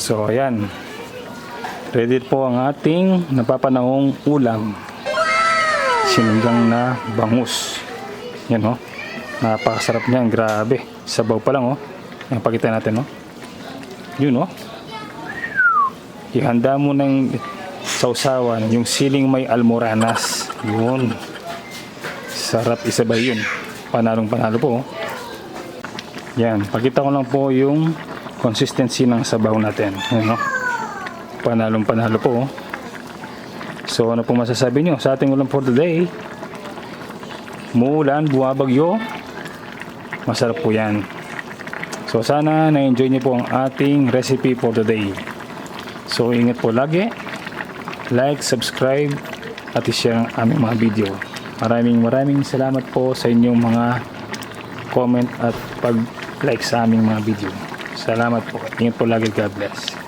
So ayan, ready po ang ating napapanahong ulam. Sinigang na bangus. Yan, oh, napakasarap niyan, grabe. Sabaw pa lang, oh. Yan, pakita natin, oh. Yun, oh. Ihanda mo ng sausawan yung siling may almoranas. Yun, sarap, isabay yun. Panalong panalo po, oh. Yan, pakita ko lang po yung consistency ng sabaw natin. Yan, oh. Panalong panalo po, oh. So ano po masasabi nyo sa ating ulam for today? Maulan, bumabagyo, masarap po yan. So sana na-enjoy nyo po ang ating recipe for today. So ingat po lagi, like, subscribe at i-share ang aming mga video. Maraming salamat po sa inyong mga comment at pag-like sa aming mga video. Salamat po. Ingat po lagi. God bless.